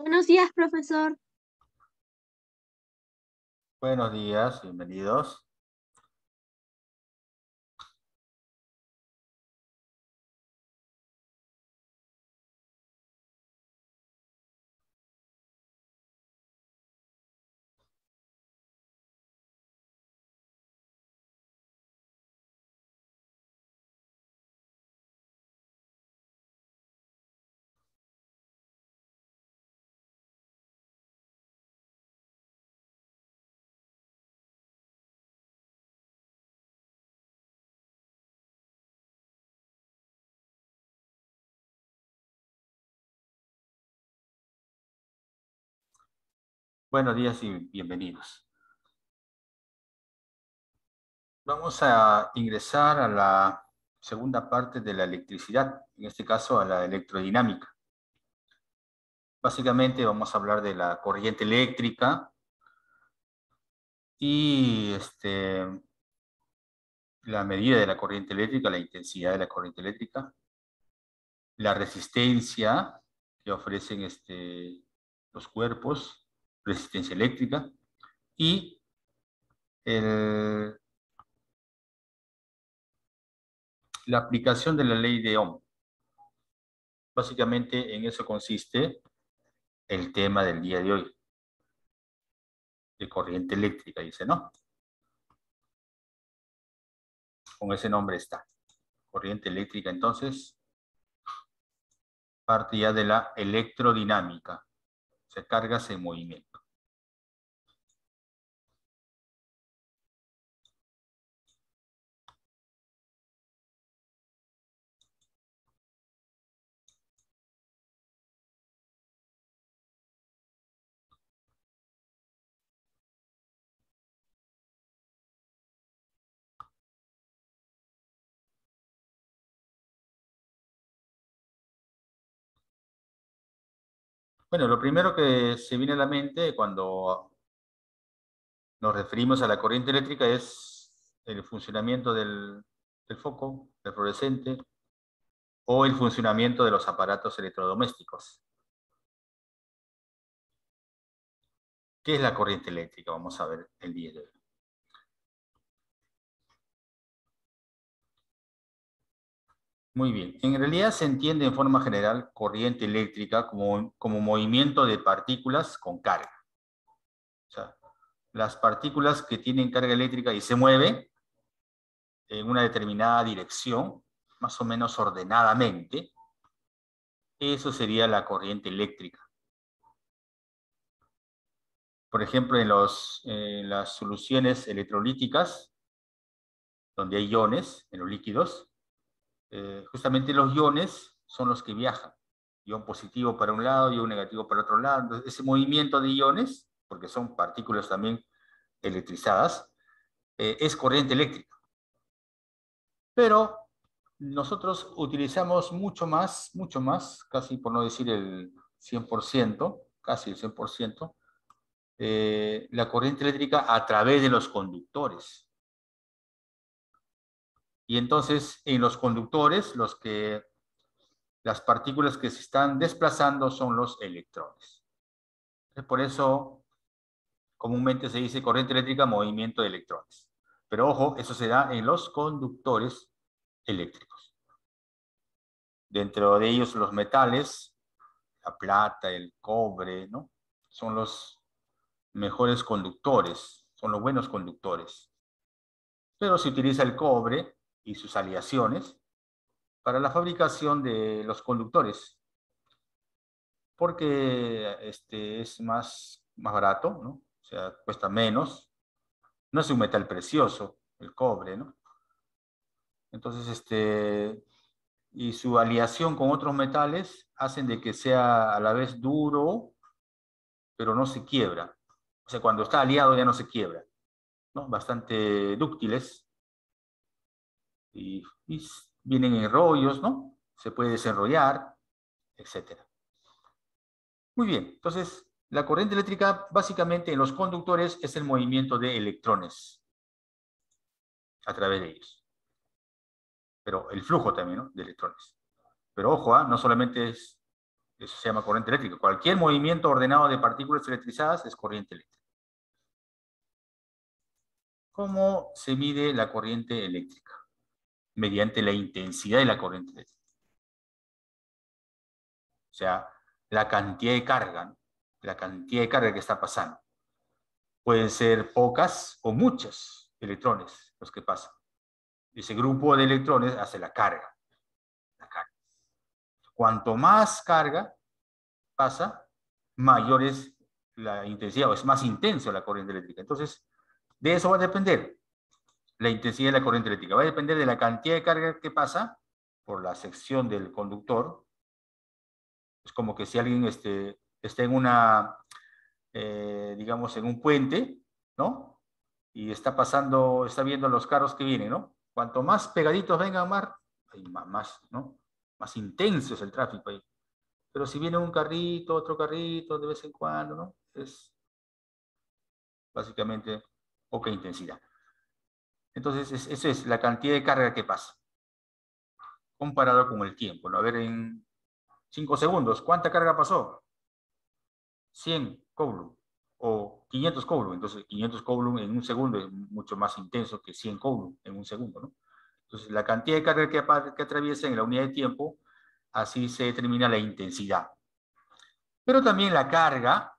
Buenos días, profesor. Buenos días, bienvenidos. Buenos días y bienvenidos. Vamos a ingresar a la segunda parte de la electricidad, en este caso a la electrodinámica. Básicamente vamos a hablar de la corriente eléctrica y la medida de la corriente eléctrica, la intensidad de la corriente eléctrica, la resistencia que ofrecen los cuerpos, resistencia eléctrica, y el la aplicación de la ley de Ohm. Básicamente en eso consiste el tema del día de hoy, de corriente eléctrica, dice, ¿no? Con ese nombre está. Corriente eléctrica, entonces, parte ya de la electrodinámica. Se cargas en movimiento. Bueno, lo primero que se viene a la mente cuando nos referimos a la corriente eléctrica es el funcionamiento del foco, del fluorescente, o el funcionamiento de los aparatos electrodomésticos. ¿Qué es la corriente eléctrica? Vamos a ver el día de hoy. Muy bien. En realidad se entiende en forma general corriente eléctrica como movimiento de partículas con carga. O sea, las partículas que tienen carga eléctrica y se mueven en una determinada dirección, más o menos ordenadamente, eso sería la corriente eléctrica. Por ejemplo, en las soluciones electrolíticas, donde hay iones en los líquidos, justamente los iones son los que viajan. Ion positivo para un lado, ion negativo para otro lado. Entonces, ese movimiento de iones, porque son partículas también electrizadas, es corriente eléctrica. Pero nosotros utilizamos mucho más, casi por no decir el 100%, casi el 100%, la corriente eléctrica a través de los conductores. Y entonces, en los conductores, las partículas que se están desplazando son los electrones. Por eso, comúnmente se dice corriente eléctrica, movimiento de electrones. Pero ojo, eso se da en los conductores eléctricos. Dentro de ellos los metales, la plata, el cobre, ¿no? Son los mejores conductores, son los buenos conductores. Pero se utiliza el cobre y sus aleaciones para la fabricación de los conductores, porque es más barato, ¿no? O sea, cuesta menos. No es un metal precioso, el cobre, ¿no? Entonces, y su aleación con otros metales hacen de que sea a la vez duro, pero no se quiebra. O sea, cuando está aliado ya no se quiebra, ¿no? Bastante dúctiles y vienen en rollos, ¿no? Se puede desenrollar, etcétera. Muy bien, entonces la corriente eléctrica básicamente en los conductores es el movimiento de electrones a través de ellos. Pero el flujo también, ¿no? De electrones. Pero ojo, no solamente es Eso se llama corriente eléctrica. Cualquier movimiento ordenado de partículas electrizadas es corriente eléctrica. ¿Cómo se mide la corriente eléctrica? Mediante la intensidad de la corriente eléctrica. O sea, la cantidad de carga, ¿no? La cantidad de carga que está pasando. Pueden ser pocas o muchos electrones los que pasan. Ese grupo de electrones hace la carga. Cuanto más carga pasa, mayor es la intensidad, o es más intenso la corriente eléctrica. Entonces, de eso va a depender la intensidad de la corriente eléctrica. Va a depender de la cantidad de carga que pasa por la sección del conductor. Es como que si alguien está en una, digamos, en un puente, ¿no? Y está pasando, está viendo los carros que vienen, ¿no? Cuanto más pegaditos vengan, más, ¿no? Más intenso es el tráfico ahí. Pero si viene un carrito, otro carrito, de vez en cuando, ¿no? Es básicamente poca intensidad. Entonces, eso es la cantidad de carga que pasa, comparado con el tiempo, ¿no? A ver, en 5 segundos, ¿cuánta carga pasó? 100 Coulomb o 500 Coulomb. Entonces, 500 Coulomb en un segundo es mucho más intenso que 100 Coulomb en un segundo, ¿no? Entonces, la cantidad de carga que atraviesa en la unidad de tiempo, así se determina la intensidad. Pero también la carga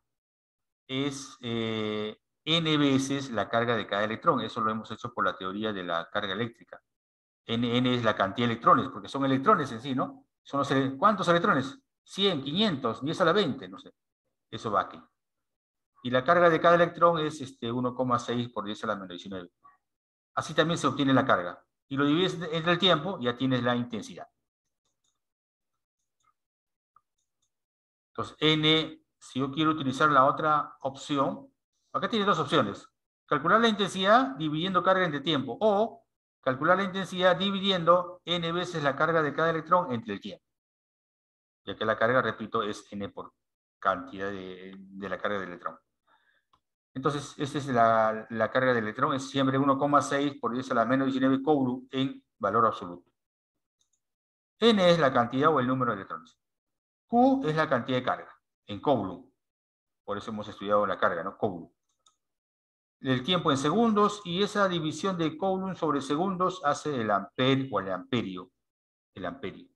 es n veces la carga de cada electrón. Eso lo hemos hecho por la teoría de la carga eléctrica. N es la cantidad de electrones, porque son electrones en sí, ¿no? ¿Cuántos electrones? 100, 500, 10 a la 20, no sé. Eso va aquí. Y la carga de cada electrón es 1,6 por 10 a la menos 19. Así también se obtiene la carga. Y lo divides entre el tiempo, ya tienes la intensidad. Entonces, N, si yo quiero utilizar la otra opción, acá tienes dos opciones. Calcular la intensidad dividiendo carga entre tiempo, o calcular la intensidad dividiendo N veces la carga de cada electrón entre el tiempo. Ya que la carga, repito, es N por cantidad de la carga del electrón. Entonces, esta es la carga del electrón, es siempre 1,6 por 10 a la menos 19 Coulomb en valor absoluto. N es la cantidad o el número de electrones. Q es la cantidad de carga, en Coulomb. Por eso hemos estudiado la carga, ¿no? Coulomb. El tiempo en segundos, y esa división de Coulomb sobre segundos hace el amperio o el amperio. El amperio.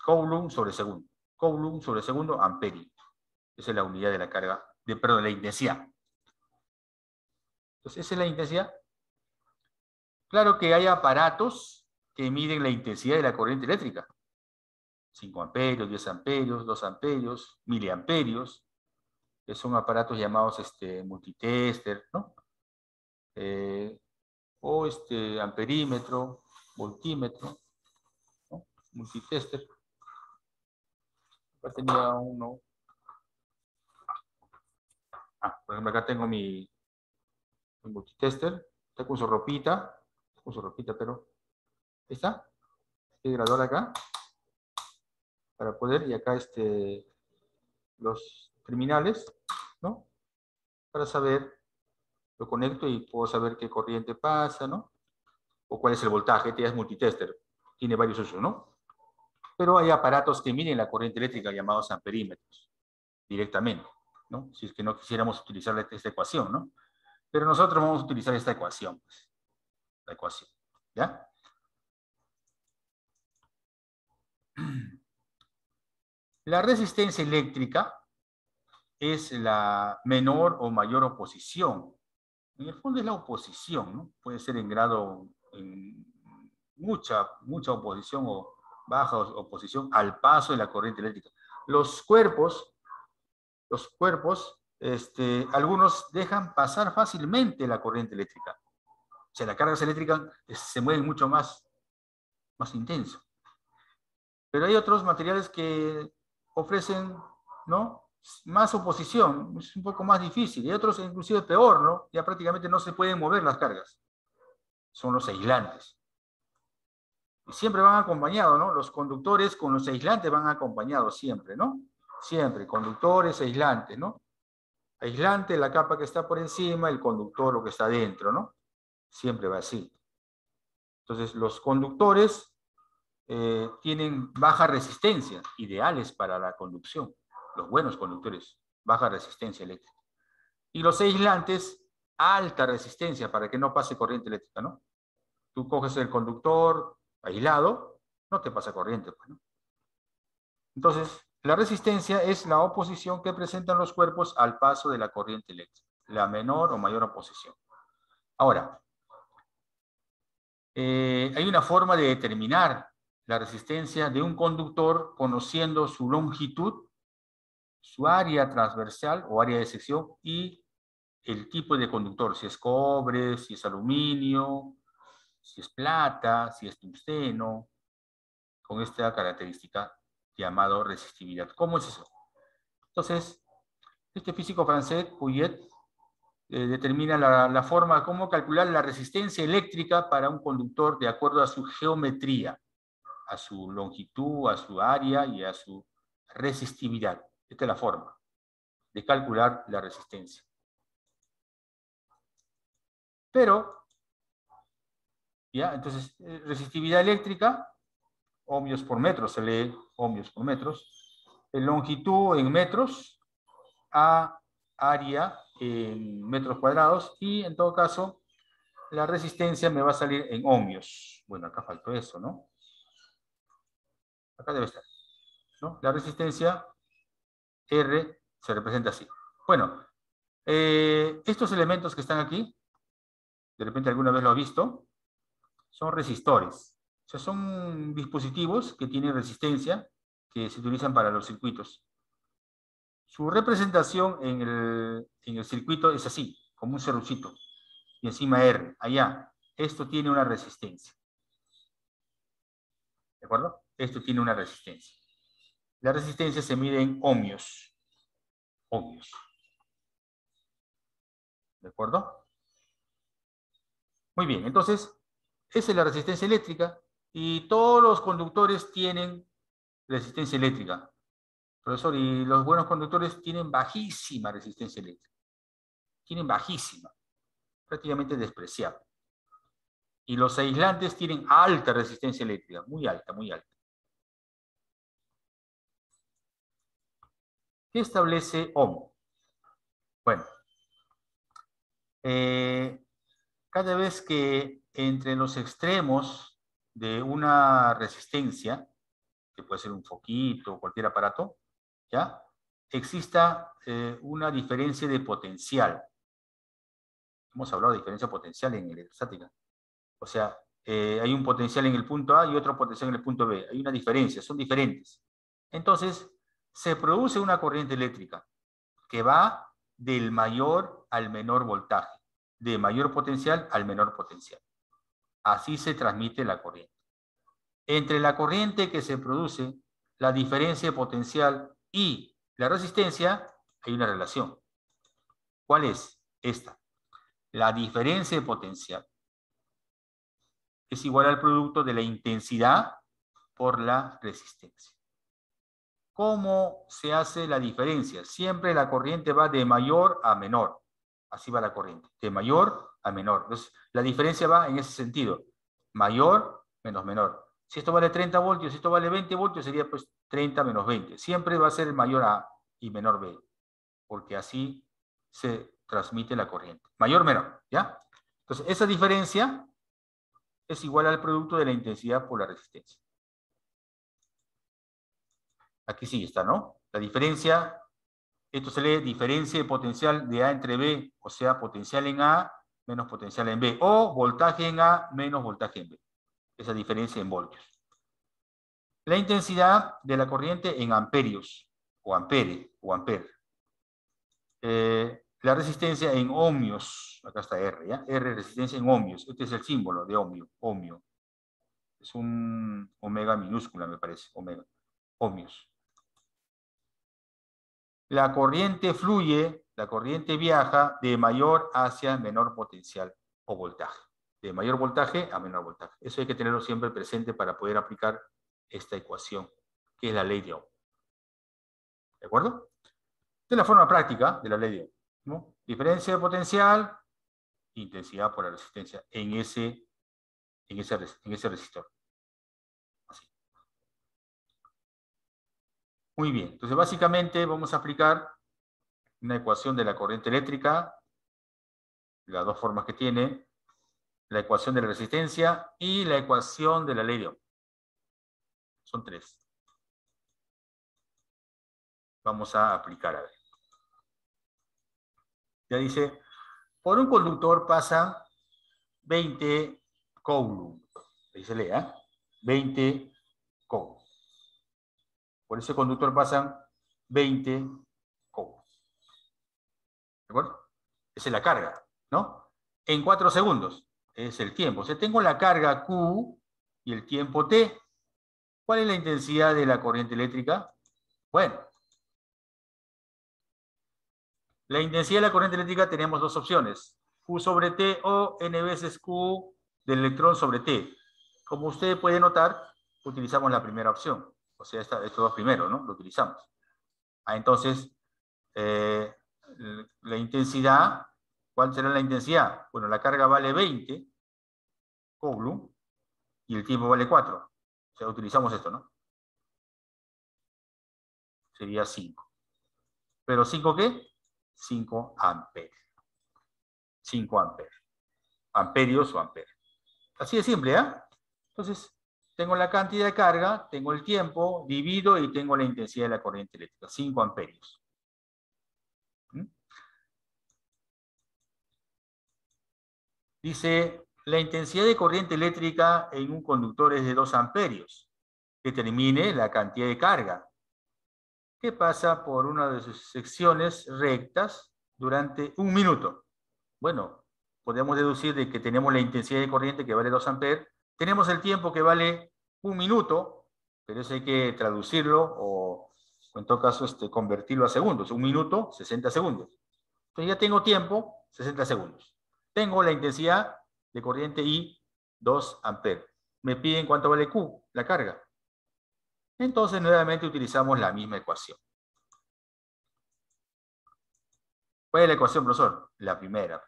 Coulomb sobre segundo. Coulomb sobre segundo, amperio. Esa es la unidad de la carga, perdón, la intensidad. Entonces, esa es la intensidad. Claro que hay aparatos que miden la intensidad de la corriente eléctrica. 5 amperios, 10 amperios, 2 amperios, miliamperios. Que son aparatos llamados multitester, ¿no? O amperímetro, voltímetro, ¿no? Multitester. Acá tenía uno. Por ejemplo, acá tengo mi multitester. Está con su ropita. Está con su ropita, pero... ¿Ahí está? Este graduar acá. Para poder, y acá los terminales, ¿no? Para saber, lo conecto y puedo saber qué corriente pasa, ¿no? O cuál es el voltaje. Este ya es multitester. Tiene varios usos, ¿no? Pero hay aparatos que miden la corriente eléctrica llamados amperímetros, directamente, ¿no? Si es que no quisiéramos utilizar esta ecuación, ¿no? Pero nosotros vamos a utilizar esta ecuación, pues, la ecuación, ¿ya? La resistencia eléctrica es la menor o mayor oposición. En el fondo es la oposición, ¿no? Puede ser en grado, en mucha oposición o baja oposición al paso de la corriente eléctrica. Los cuerpos, algunos dejan pasar fácilmente la corriente eléctrica. O sea, las cargas eléctricas se mueven mucho más intenso. Pero hay otros materiales que ofrecen, ¿no?, más oposición, es un poco más difícil. Y otros inclusive peor, ¿no? Ya prácticamente no se pueden mover las cargas. Son los aislantes. Y siempre van acompañados, ¿no? Los conductores con los aislantes van acompañados siempre, ¿no? Siempre, conductores, aislantes, ¿no? Aislante, la capa que está por encima, el conductor, lo que está dentro, ¿no? Siempre va así. Entonces, los conductores tienen baja resistencia, ideales para la conducción. Los buenos conductores, baja resistencia eléctrica. Y los aislantes, alta resistencia para que no pase corriente eléctrica, ¿no? Tú coges el conductor aislado, no te pasa corriente, pues, ¿no? Entonces, la resistencia es la oposición que presentan los cuerpos al paso de la corriente eléctrica, la menor o mayor oposición. Ahora, hay una forma de determinar la resistencia de un conductor conociendo su longitud, su área transversal o área de sección y el tipo de conductor, si es cobre, si es aluminio, si es plata, si es tungsteno, con esta característica llamado resistividad. ¿Cómo es eso? Entonces, este físico francés, Pouillet, determina la forma, cómo calcular la resistencia eléctrica para un conductor de acuerdo a su geometría, a su longitud, a su área y a su resistividad. Esta es la forma de calcular la resistencia. Pero, ya, entonces, resistividad eléctrica, ohmios por metro, se lee ohmios por metros, longitud en metros, a área en metros cuadrados, y en todo caso, la resistencia me va a salir en ohmios. Bueno, acá faltó eso, ¿no? Acá debe estar, ¿no? La resistencia R se representa así. Bueno, estos elementos que están aquí, de repente alguna vez lo ha visto, son resistores. O sea, son dispositivos que tienen resistencia, que se utilizan para los circuitos. Su representación en el circuito es así, como un cerruchito. Y encima R, allá. Esto tiene una resistencia. ¿De acuerdo? Esto tiene una resistencia. La resistencia se mide en ohmios. Ohmios. ¿De acuerdo? Muy bien, entonces, esa es la resistencia eléctrica y todos los conductores tienen resistencia eléctrica. Profesor, y los buenos conductores tienen bajísima resistencia eléctrica. Tienen bajísima, prácticamente despreciable. Y los aislantes tienen alta resistencia eléctrica, muy alta, muy alta. ¿Qué establece Ohm? Bueno, cada vez que entre los extremos de una resistencia, que puede ser un foquito o cualquier aparato, ¿ya? Exista una diferencia de potencial. Hemos hablado de diferencia potencial en electrostática. O sea, hay un potencial en el punto A y otro potencial en el punto B. Hay una diferencia, son diferentes. Entonces, se produce una corriente eléctrica que va del mayor al menor voltaje, de mayor potencial al menor potencial. Así se transmite la corriente. Entre la corriente que se produce, la diferencia de potencial y la resistencia, hay una relación. ¿Cuál es? Esta. La diferencia de potencial es igual al producto de la intensidad por la resistencia. ¿Cómo se hace la diferencia? Siempre la corriente va de mayor a menor. Así va la corriente, de mayor a menor. Entonces, la diferencia va en ese sentido. Mayor menos menor. Si esto vale 30 voltios, si esto vale 20 voltios, sería pues 30 menos 20. Siempre va a ser mayor A y menor B, porque así se transmite la corriente. Mayor, menor, ¿ya? Entonces, esa diferencia es igual al producto de la intensidad por la resistencia. Aquí sí está, ¿no? La diferencia, esto se lee diferencia de potencial de A entre B, o sea, potencial en A menos potencial en B, o voltaje en A menos voltaje en B. Esa diferencia en voltios. La intensidad de la corriente en amperios, o ampere, o ampere. La resistencia en ohmios, acá está R, ¿ya? R, resistencia en ohmios. Este es el símbolo de ohmio, ohmio. Es un omega minúscula, me parece, omega, ohmios. La corriente fluye, la corriente viaja de mayor hacia menor potencial o voltaje. De mayor voltaje a menor voltaje. Eso hay que tenerlo siempre presente para poder aplicar esta ecuación, que es la ley de Ohm. ¿De acuerdo? Esta es la forma práctica de la ley de Ohm, ¿no? Diferencia de potencial, intensidad por la resistencia en ese resistor. Así. Muy bien. Entonces, básicamente vamos a aplicar una ecuación de la corriente eléctrica, las dos formas que tiene, la ecuación de la resistencia y la ecuación de la ley de Ohm. Son tres. Vamos a aplicar, a ver. Ya dice, por un conductor pasan 20 coulomb. Ahí se lee, 20 coulomb. Por ese conductor pasan 20 coulomb. ¿De acuerdo? Esa es la carga, ¿no? En 4 segundos es el tiempo. O sea, tengo la carga Q y el tiempo T. ¿Cuál es la intensidad de la corriente eléctrica? Bueno, la intensidad de la corriente eléctrica tenemos dos opciones. Q sobre T o N veces Q del electrón sobre T. Como usted puede notar, utilizamos la primera opción. O sea, estos dos primeros, ¿no? Lo utilizamos. Entonces, la intensidad, ¿cuál será la intensidad? Bueno, la carga vale 20 coulomb y el tiempo vale 4. O sea, utilizamos esto, ¿no? Sería 5. ¿Pero 5 qué? 5 amperes. 5 amperes. Amperios o amperes. Así de simple, Entonces, tengo la cantidad de carga, tengo el tiempo, divido y tengo la intensidad de la corriente eléctrica. 5 amperios. Dice, la intensidad de corriente eléctrica en un conductor es de 2 amperios. Determine la cantidad de carga que pasa por una de sus secciones rectas durante 1 minuto. Bueno, podemos deducir de que tenemos la intensidad de corriente que vale 2 amperes, tenemos el tiempo que vale 1 minuto, pero eso hay que traducirlo o en todo caso convertirlo a segundos. 1 minuto, 60 segundos. Entonces ya tengo tiempo, 60 segundos. Tengo la intensidad de corriente I, 2 amperes. Me piden cuánto vale Q, la carga. Entonces nuevamente utilizamos la misma ecuación. ¿Cuál es la ecuación, profesor? La primera.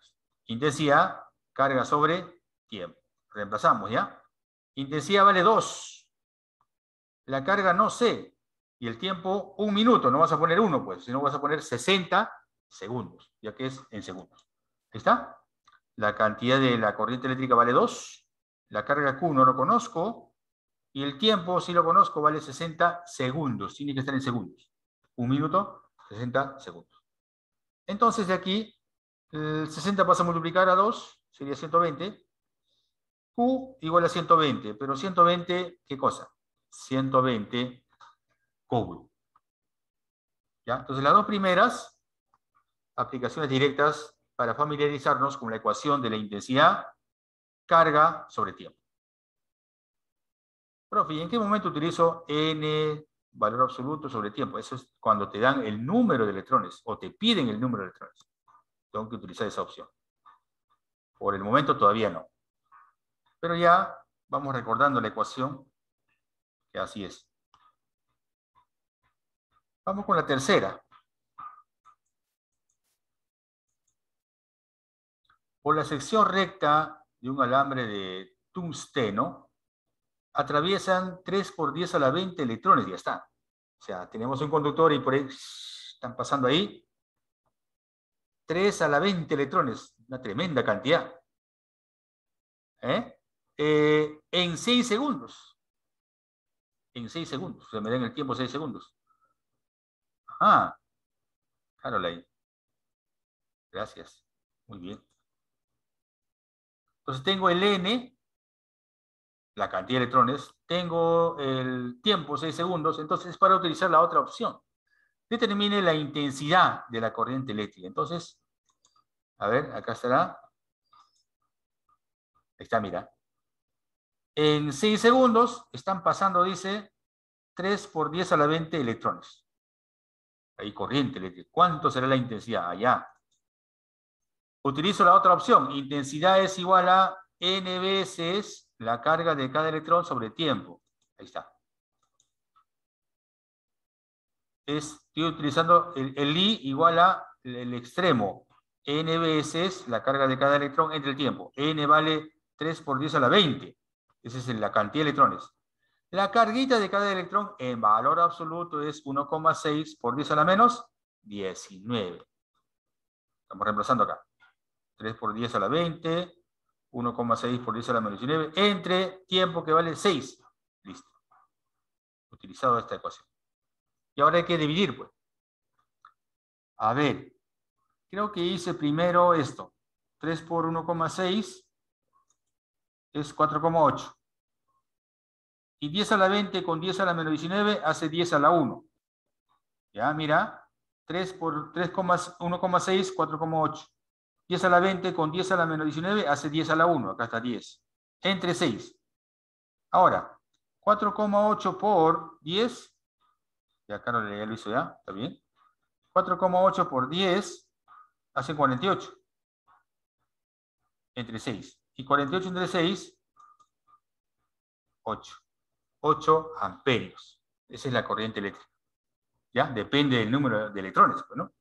Intensidad, carga sobre tiempo. Reemplazamos, ¿ya? Intensidad vale 2. La carga no sé. Y el tiempo, 1 minuto. No vas a poner 1, pues. Sino vas a poner 60 segundos, ya que es en segundos. ¿Ahí está? La cantidad de la corriente eléctrica vale 2. La carga Q no lo conozco. Y el tiempo, si lo conozco, vale 60 segundos. Tiene que estar en segundos. 1 minuto, 60 segundos. Entonces, de aquí, el 60 pasa a multiplicar a 2, sería 120. Q igual a 120, pero 120, ¿qué cosa? 120 coulomb. ¿Ya? Entonces, las dos primeras aplicaciones directas para familiarizarnos con la ecuación de la intensidad, carga sobre tiempo. Profe, ¿y en qué momento utilizo N valor absoluto sobre tiempo? Eso es cuando te dan el número de electrones o te piden el número de electrones. Tengo que utilizar esa opción. Por el momento todavía no. Pero ya vamos recordando la ecuación, que así es. Vamos con la tercera. Por la sección recta de un alambre de tungsteno, atraviesan 3 por 10 a la 20 electrones, ya está. O sea, tenemos un conductor y por ahí están pasando ahí 3 a la 20 electrones, una tremenda cantidad. En 6 segundos. En 6 segundos. Se me den el tiempo 6 segundos. Caroline. Gracias. Muy bien. Entonces tengo el N, la cantidad de electrones, tengo el tiempo 6 segundos, entonces para utilizar la otra opción. Determine la intensidad de la corriente eléctrica. Entonces, a ver, acá estará. Ahí está, mira. En 6 segundos están pasando, dice, 3 por 10 a la 20 electrones. Ahí corriente eléctrica. ¿Cuánto será la intensidad? Allá. Utilizo la otra opción. Intensidad es igual a n veces la carga de cada electrón sobre tiempo. Ahí está. Estoy utilizando el I igual a el extremo. N veces la carga de cada electrón entre el tiempo. N vale 3 por 10 a la 20. Esa es la cantidad de electrones. La carguita de cada electrón en valor absoluto es 1,6 por 10 a la menos 19. Estamos reemplazando acá. 3 por 10 a la 20, 1,6 por 10 a la menos 19, entre tiempo que vale 6. Listo. Utilizado esta ecuación. Y ahora hay que dividir, pues. A ver, creo que hice primero esto. 3 por 1,6 es 4,8. Y 10 a la 20 con 10 a la menos 19 hace 10 a la 1. Ya, mira. 3 por 1,6, 4,8. 10 a la 20 con 10 a la menos 19 hace 10 a la 1. Acá está 10. Entre 6. Ahora, 4,8 por 10. Ya Carlos ya lo hizo ya. ¿Está bien? 4,8 por 10 hace 48. Entre 6. Y 48 entre 6, 8. 8 amperios. Esa es la corriente eléctrica. ¿Ya? Depende del número de electrones, pues, ¿no?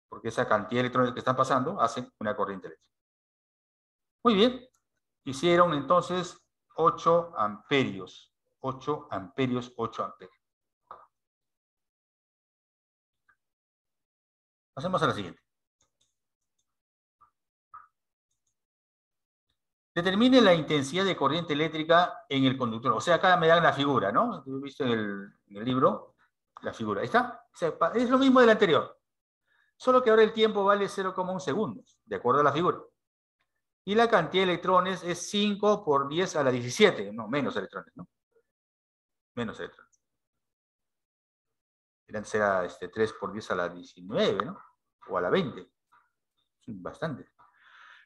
Porque esa cantidad de electrones que están pasando hacen una corriente eléctrica. Muy bien. Hicieron entonces 8 amperios. 8 amperios, 8 amperios. Pasemos a la siguiente. Determine la intensidad de corriente eléctrica en el conductor. O sea, acá me dan la figura, ¿no? He visto en el libro la figura. Ahí está. O sea, es lo mismo del anterior. Solo que ahora el tiempo vale 0,1 segundos, de acuerdo a la figura. Y la cantidad de electrones es 5 por 10 a la 17. No, menos electrones, ¿no? Menos electrones. Será 3 por 10 a la 19, ¿no? O a la 20. Bastante.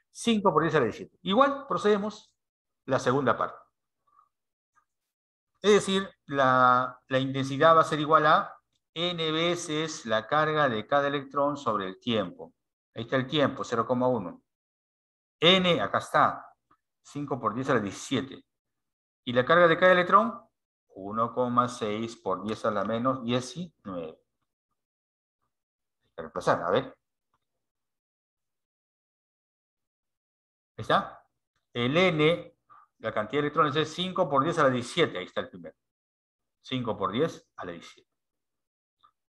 5 por 10 a la 17. Igual procedemos la segunda parte. Es decir, la intensidad va a ser igual a n veces la carga de cada electrón sobre el tiempo. Ahí está el tiempo, 0,1. N, acá está, 5 por 10 a la 17. ¿Y la carga de cada electrón? 1,6 por 10 a la menos 19. Hay que reemplazar, a ver. Ahí está. El N, la cantidad de electrones es 5 por 10 a la 17. Ahí está el primero. 5 por 10 a la 17.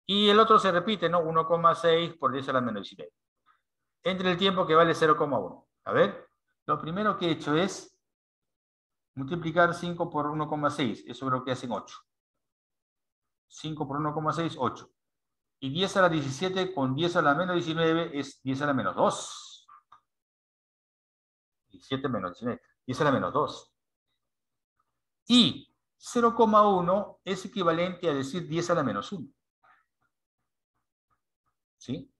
Y el otro se repite, ¿no? 1,6 por 10 a la menos 19. Entre el tiempo que vale 0,1. A ver, lo primero que he hecho es multiplicar 5 por 1,6. Eso creo que hacen 8. 5 por 1,6, 8. Y 10 a la 17 con 10 a la menos 19 es 10 a la menos 2. 17 menos 19. 10 a la menos 2. Y 0,1 es equivalente a decir 10 a la menos 1. ¿Sí?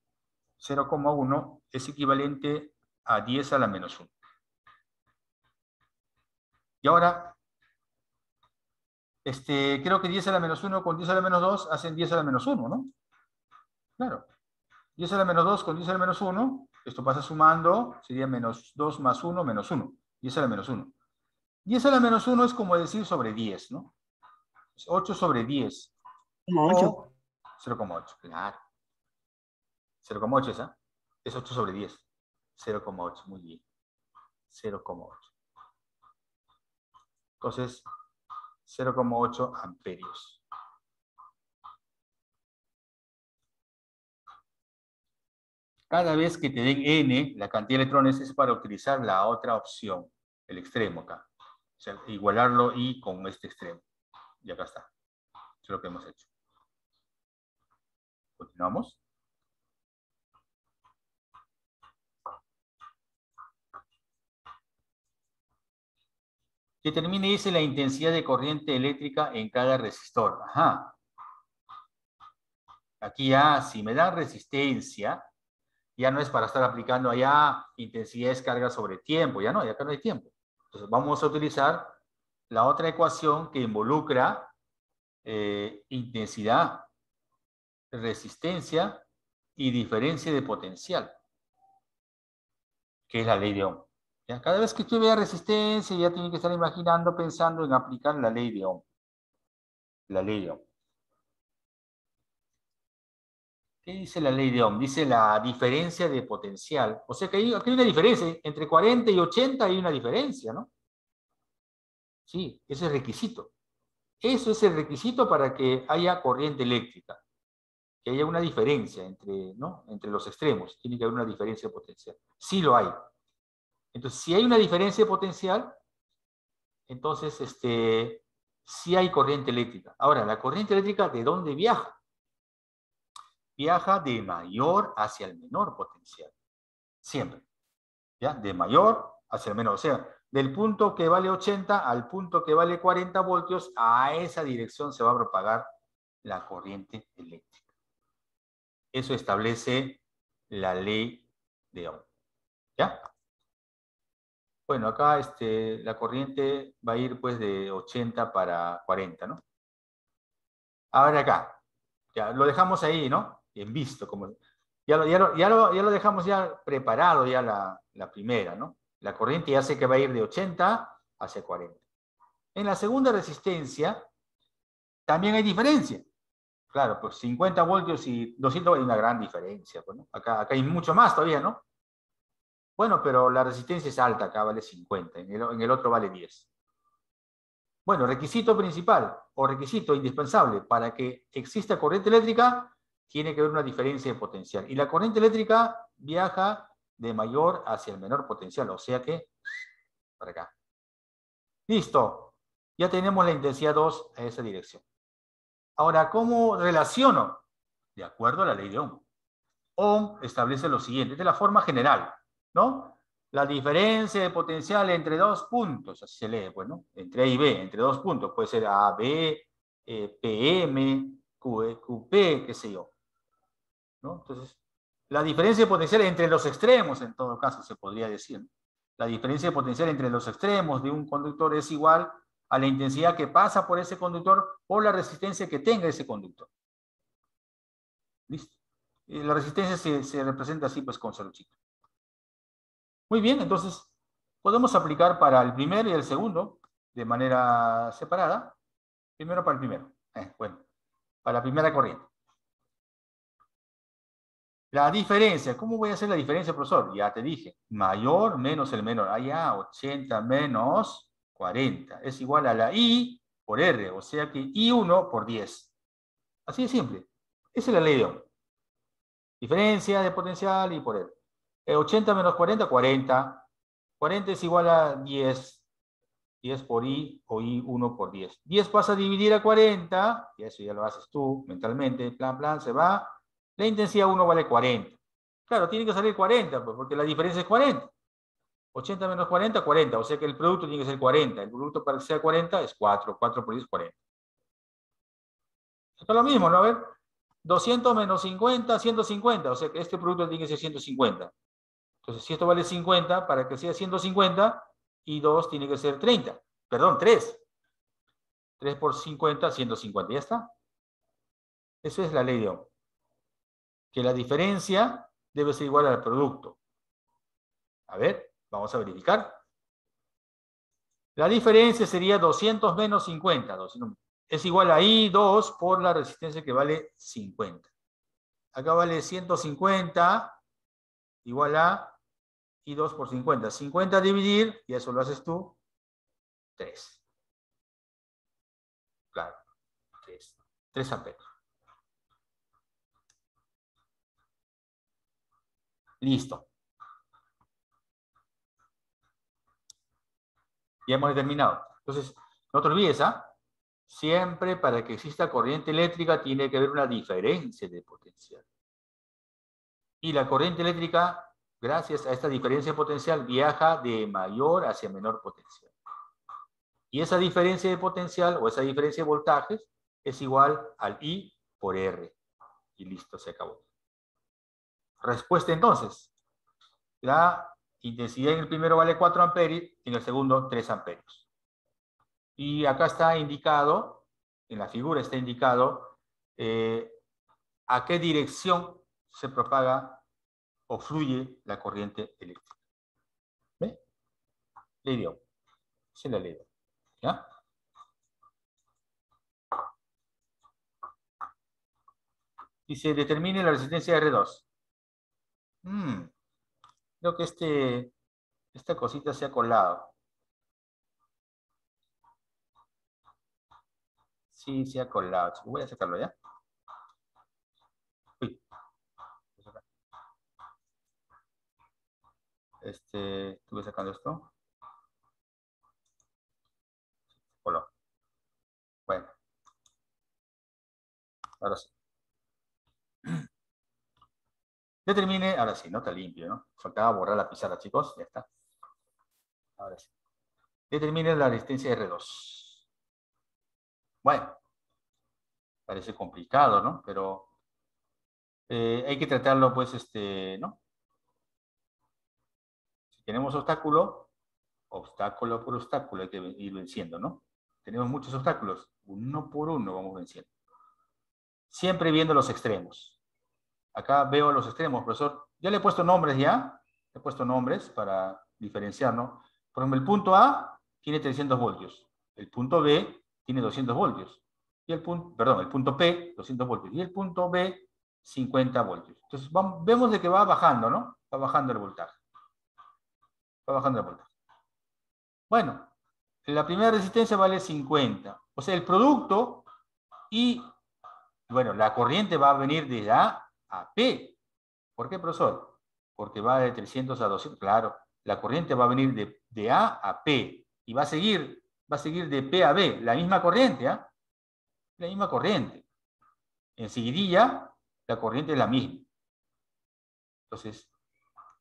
0,1 es equivalente a 10 a la menos 1. Y ahora, creo que 10 a la menos 1 con 10 a la menos 2 hacen 10 a la menos 1, ¿no? Claro. 10 a la menos 2 con 10 a la menos 1, esto pasa sumando, sería menos 2 más 1 menos 1. 10 a la menos 1. 10 a la menos 1 es como decir sobre 10, ¿no? Es 8 sobre 10. 0,8. O 0,8, claro. 0,8 esa. Es 8 sobre 10. 0,8, muy bien. 0,8. Entonces, 0,8 amperios. Cada vez que te den N, la cantidad de electrones es para utilizar la otra opción, el extremo acá. O sea, igualarlo y con este extremo. Y acá está. Eso es lo que hemos hecho. Continuamos. Determine, dice, la intensidad de corriente eléctrica en cada resistor. Ajá. Aquí ya, si me dan resistencia, ya no es para estar aplicando allá intensidad es carga sobre tiempo. Ya no, ya acá no hay tiempo. Entonces vamos a utilizar la otra ecuación que involucra intensidad, resistencia y diferencia de potencial, que es la ley de Ohm. ¿Ya? Cada vez que usted vea resistencia, ya tiene que estar imaginando, pensando en aplicar la ley de Ohm. La ley de Ohm. ¿Qué dice la ley de Ohm? Dice la diferencia de potencial. O sea que aquí hay una diferencia. Entre 40 y 80 hay una diferencia, ¿no? Sí, ese es requisito. Eso es el requisito para que haya corriente eléctrica, que haya una diferencia entre, ¿no?, entre los extremos. Tiene que haber una diferencia potencial. Sí lo hay. Entonces, si hay una diferencia potencial, entonces sí hay corriente eléctrica. Ahora, ¿la corriente eléctrica de dónde viaja? Viaja de mayor hacia el menor potencial. Siempre. ¿Ya? De mayor hacia el menor. O sea, del punto que vale 80 al punto que vale 40 voltios, a esa dirección se va a propagar la corriente eléctrica. Eso establece la ley de Ohm. ¿Ya? Bueno, acá la corriente va a ir pues de 80 para 40, ¿no? Ahora acá, ya lo dejamos ahí, ¿no? Bien visto, como ya lo dejamos ya preparado ya la primera, ¿no? La corriente ya sé que va a ir de 80 hacia 40. En la segunda resistencia también hay diferencia. Claro, pues 50 voltios y 200 hay una gran diferencia. Pues, ¿no? Acá hay mucho más todavía, ¿no? Bueno, pero la resistencia es alta, acá vale 50, en el otro vale 10. Bueno, requisito principal o requisito indispensable para que exista corriente eléctrica, tiene que haber una diferencia de potencial. Y la corriente eléctrica viaja de mayor hacia el menor potencial, o sea que para acá. Listo, ya tenemos la intensidad 2 a esa dirección. Ahora, ¿cómo relaciono? De acuerdo a la ley de Ohm. Ohm establece lo siguiente, de la forma general, ¿no? La diferencia de potencial entre dos puntos, así se lee, pues, ¿no? Entre A y B, entre dos puntos, puede ser AB, PM, QP, qué sé yo, ¿no? Entonces, la diferencia de potencial entre los extremos, en todo caso, se podría decir, ¿no? La diferencia de potencial entre los extremos de un conductor es igual a la intensidad que pasa por ese conductor o la resistencia que tenga ese conductor. ¿Listo? Y la resistencia se representa así, pues, con ceruchito. Muy bien, entonces podemos aplicar para el primero y el segundo de manera separada. Primero para el primero. Bueno, para la primera corriente. La diferencia, ¿cómo voy a hacer la diferencia, profesor? Ya te dije, mayor menos el menor. Allá, 80 menos 40. Es igual a la I por R, o sea que I1 por 10. Así de simple. Esa es la ley de Ohm. Diferencia de potencial y por R. 80 menos 40, 40. 40 es igual a 10. 10 por I o I1 por 10. 10 pasa a dividir a 40, y eso ya lo haces tú mentalmente, plan, se va. La intensidad 1 vale 40. Claro, tiene que salir 40, pues, porque la diferencia es 40. 80 menos 40, 40. O sea que el producto tiene que ser 40. El producto para que sea 40 es 4. 4 por 10 es 40. Esto es lo mismo, ¿no? A ver, 200 menos 50, 150. O sea que este producto tiene que ser 150. Entonces, si esto vale 50, para que sea 150, y 2 tiene que ser 30. Perdón, 3. 3 por 50, 150. Ya está. Esa es la ley de Ohm. Que la diferencia debe ser igual al producto. A ver, vamos a verificar. La diferencia sería 200 menos 50. 200. Es igual a I2 por la resistencia que vale 50. Acá vale 150 igual a I2 por 50. 50 dividir, y eso lo haces tú, 3. Claro, 3. 3 amperes. Listo. Ya hemos determinado. Entonces, no te olvides, ¿ah? Siempre para que exista corriente eléctrica tiene que haber una diferencia de potencial. Y la corriente eléctrica, gracias a esta diferencia de potencial, viaja de mayor hacia menor potencial. Y esa diferencia de potencial o esa diferencia de voltajes es igual al I por R. Y listo, se acabó. Respuesta entonces. La intensidad en el primero vale 4 amperios, en el segundo 3 amperios. Y acá está indicado, en la figura está indicado, a qué dirección se propaga o fluye la corriente eléctrica. ¿Ve? Ley de Ohm. Se la leo. ¿Ya? Y se determine la resistencia R2. Creo que esta cosita se ha colado. Sí, se ha colado. Voy a sacarlo ya. Uy. Estuve sacando esto. Coló. Bueno, ahora sí. Determine, ahora sí, no está limpio, ¿no? Faltaba borrar la pizarra, chicos. Ya está. Ahora sí. Determine la resistencia R2. Bueno, parece complicado, ¿no? Pero hay que tratarlo, pues, ¿no? Si tenemos obstáculo por obstáculo, hay que ir venciendo, ¿no? Tenemos muchos obstáculos, uno por uno vamos venciendo. Siempre viendo los extremos. Acá veo los extremos, profesor. Ya le he puesto nombres ya. He puesto nombres para diferenciar, ¿no? Por ejemplo, el punto A tiene 300 voltios. El punto B tiene 200 voltios. Y el punto, perdón, el punto P, 200 voltios. Y el punto B, 50 voltios. Entonces, vemos de que va bajando, ¿no? Va bajando el voltaje. Va bajando el voltaje. Bueno, la primera resistencia vale 50. O sea, el producto y, bueno, la corriente va a venir de A a P. ¿Por qué, profesor? Porque va de 300 a 200. Claro, la corriente va a venir de A a P y va a seguir de P a B. La misma corriente, ¿ah? La misma corriente. En seguidilla, la corriente es la misma. Entonces,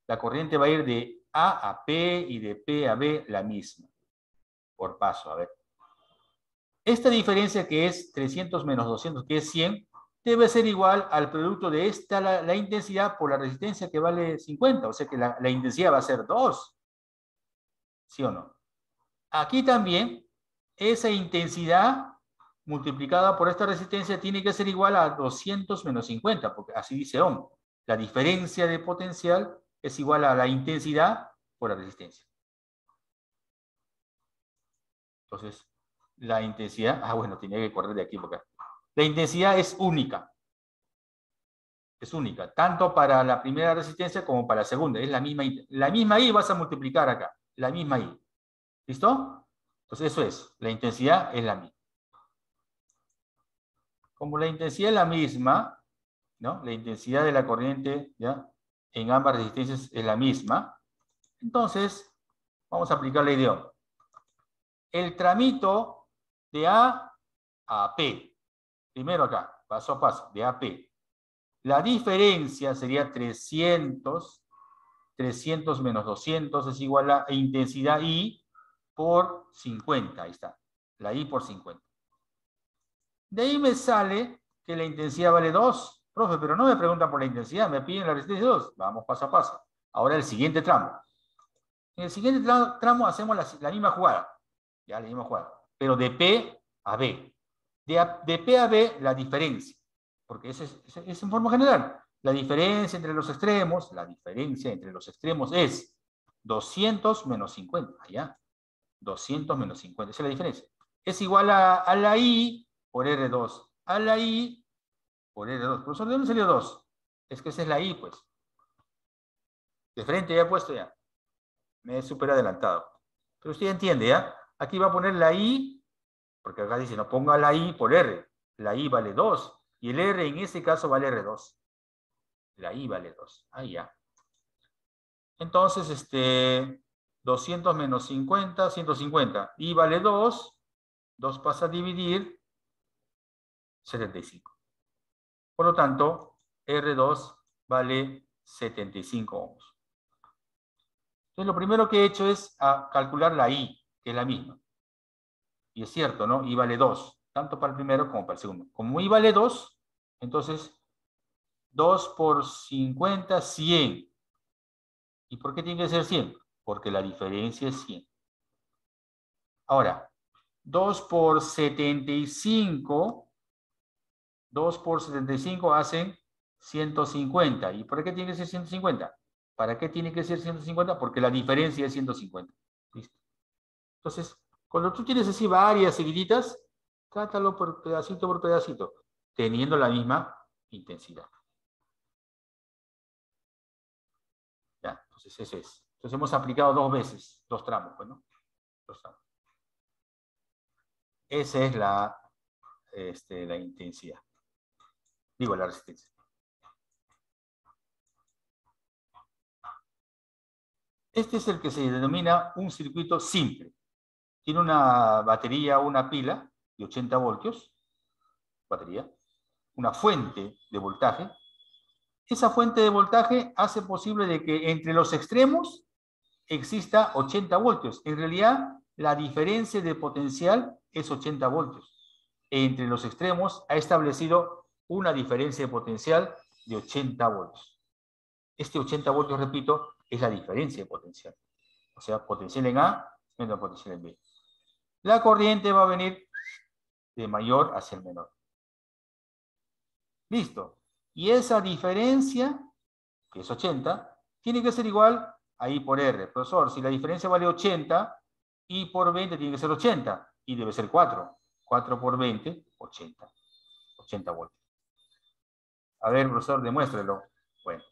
la corriente va a ir de A a P y de P a B la misma. Por paso, a ver. Esta diferencia que es 300 menos 200, que es 100, debe ser igual al producto de esta, la intensidad por la resistencia que vale 50. O sea que la intensidad va a ser 2. ¿Sí o no? Aquí también, esa intensidad multiplicada por esta resistencia tiene que ser igual a 200 menos 50, porque así dice Ohm. La diferencia de potencial es igual a la intensidad por la resistencia. Entonces, la intensidad, bueno, tenía que correr de aquí porque la intensidad es única. Es única, tanto para la primera resistencia como para la segunda. Es la misma I vas a multiplicar acá, la misma I. ¿Listo? Entonces eso es, la intensidad es la misma. Como la intensidad es la misma, ¿no? La intensidad de la corriente, ¿ya? En ambas resistencias es la misma. Entonces, vamos a aplicar la idea. El tramito de A a P. Primero acá, paso a paso, de A a P. La diferencia sería 300 menos 200 es igual a intensidad I por 50. Ahí está, la I por 50. De ahí me sale que la intensidad vale 2. Profe, pero no me preguntan por la intensidad, me piden la resistencia 2. Vamos paso a paso. Ahora el siguiente tramo. En el siguiente tramo hacemos la misma jugada. Ya, la misma jugada. Pero de P a B. De P a B, la diferencia. Porque es en forma general. La diferencia entre los extremos, es 200 menos 50. Allá. 200 menos 50. Esa es la diferencia. Es igual a la I por R2. A la I por R2. Profesor, ¿de dónde salió 2? Es que esa es la I, pues. De frente ya he puesto ya. Me he súper adelantado. Pero usted entiende, ¿ya? Aquí va a poner la I, porque acá dice, no ponga la I por R. La I vale 2. Y el R en ese caso vale R2. La I vale 2. Ahí ya. Entonces, 200 menos 50, 150. I vale 2. 2 pasa a dividir 75. Por lo tanto, R2 vale 75 ohms. Entonces, lo primero que he hecho es calcular la I, que es la misma. Y es cierto, ¿no? I vale 2, tanto para el primero como para el segundo. Como I vale 2, entonces 2 por 50, 100. ¿Y por qué tiene que ser 100? Porque la diferencia es 100. Ahora, 2 por 75, 2 por 75 hacen 150. ¿Y por qué tiene que ser 150? ¿Para qué tiene que ser 150? Porque la diferencia es 150. ¿Listo? Entonces, cuando tú tienes así varias seguiditas, trátalo por pedacito, teniendo la misma intensidad. ¿Ya? Entonces, ese es. Entonces, hemos aplicado 2 veces, 2 tramos, pues, ¿no? 2 tramos. Esa es la intensidad. Digo, la resistencia. Este es el que se denomina un circuito simple. Tiene una batería o una pila de 80 voltios, batería, una fuente de voltaje. Esa fuente de voltaje hace posible de que entre los extremos exista 80 voltios. En realidad, la diferencia de potencial es 80 voltios. Entre los extremos ha establecido una diferencia de potencial de 80 voltios. Este 80 voltios, repito, es la diferencia de potencial. O sea, potencial en A menos potencial en B. La corriente va a venir de mayor hacia el menor. Listo. Y esa diferencia, que es 80, tiene que ser igual a I por R. Profesor, si la diferencia vale 80, I por 20 tiene que ser 80. Y debe ser 4. 4 por 20, 80. 80 voltios. A ver, profesor, demuéstrelo. Bueno,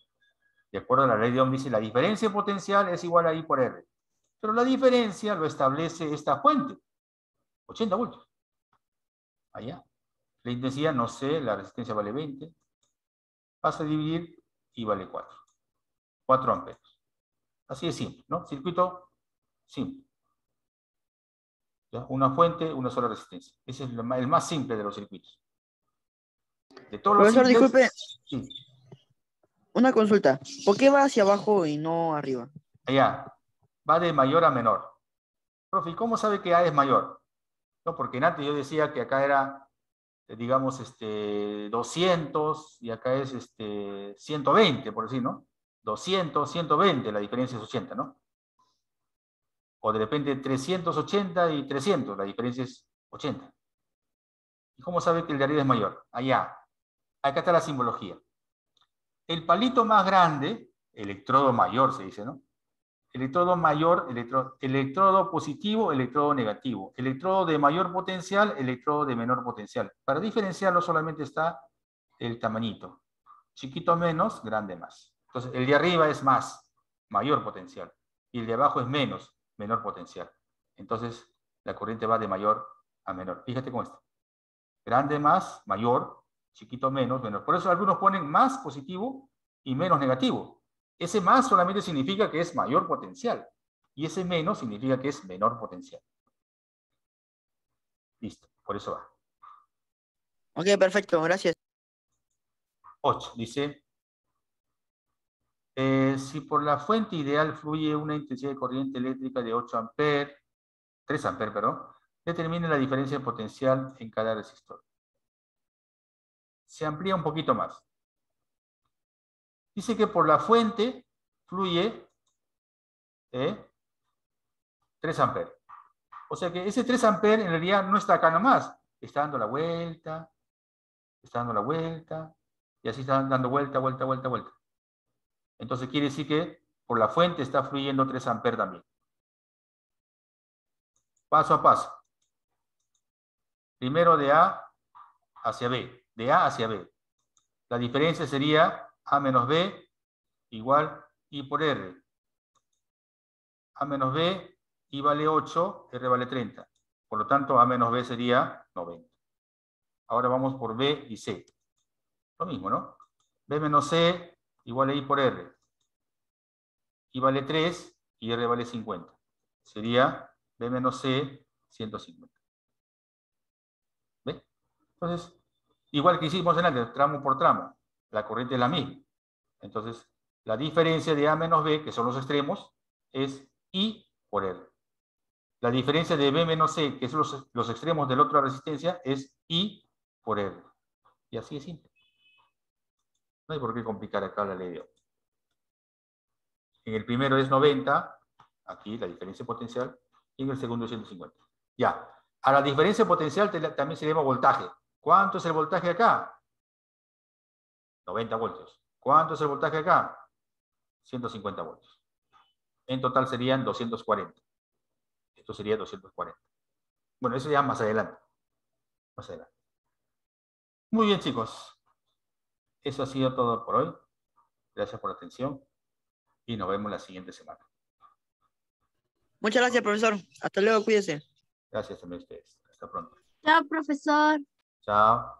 de acuerdo a la ley de Ohm, dice la diferencia potencial es igual a I por R. Pero la diferencia lo establece esta fuente. 80 voltios. Allá. La intensidad, no sé, la resistencia vale 20. Pasa a dividir y vale 4. 4 amperes. Así de simple, ¿no? Circuito simple. ¿Ya? Una fuente, una sola resistencia. Ese es el más simple de los circuitos. De todos los Profesor, simples, disculpe, sí. una consulta. ¿Por qué va hacia abajo y no arriba? Allá. Va de mayor a menor. Profe, ¿y cómo sabe que A es mayor? No, porque antes yo decía que acá era, digamos, 200 y acá es 120, por decir, ¿no? 200, 120, la diferencia es 80, ¿no? O de repente 380 y 300, la diferencia es 80. ¿Y cómo sabe que el de arriba es mayor? Allá. Acá está la simbología. El palito más grande, electrodo mayor se dice, ¿no? Electrodo mayor, electrodo positivo, electrodo negativo. Electrodo de mayor potencial, electrodo de menor potencial. Para diferenciarlo solamente está el tamañito. Chiquito menos, grande más. Entonces, el de arriba es más, mayor potencial. Y el de abajo es menos, menor potencial. Entonces, la corriente va de mayor a menor. Fíjate cómo está. Grande más, mayor, chiquito menos, menor. Por eso algunos ponen más positivo y menos negativo. Ese más solamente significa que es mayor potencial. Y ese menos significa que es menor potencial. Listo, por eso va. Ok, perfecto, gracias. 8. Dice, si por la fuente ideal fluye una intensidad de corriente eléctrica de 8 amperes, 3 amperes, perdón, determine la diferencia de potencial en cada resistor. Se amplía un poquito más. Dice que por la fuente fluye 3 amperes. O sea que ese 3 amperes en realidad no está acá nomás. Está dando la vuelta, y así está dando vuelta, vuelta, vuelta, vuelta. Entonces quiere decir que por la fuente está fluyendo 3 amperes también. Paso a paso. Primero de A hacia B. De A hacia B. La diferencia sería A menos B igual I por R. A menos B, I vale 8, R vale 30. Por lo tanto, A menos B sería 90. Ahora vamos por B y C. Lo mismo, ¿no? B menos C igual a I por R. I vale 3 y R vale 50. Sería B menos C 150. ¿Ve? Entonces, igual que hicimos en antes, tramo por tramo, la corriente es la misma. Entonces, la diferencia de A menos B, que son los extremos, es I por R. La diferencia de B menos C, que son los extremos de la otra resistencia, es I por R. Y así es simple. No hay por qué complicar acá la ley de Ohm. En el primero es 90, aquí la diferencia potencial, y en el segundo es 150. Ya. A la diferencia potencial también se llama voltaje. ¿Cuánto es el voltaje acá? 90 voltios. ¿Cuánto es el voltaje acá? 150 voltios. En total serían 240. Esto sería 240. Bueno, eso ya más adelante. Más adelante. Muy bien, chicos. Eso ha sido todo por hoy. Gracias por la atención y nos vemos la siguiente semana. Muchas gracias, profesor. Hasta luego, cuídese. Gracias también a ustedes. Hasta pronto. Chao, profesor. Chao.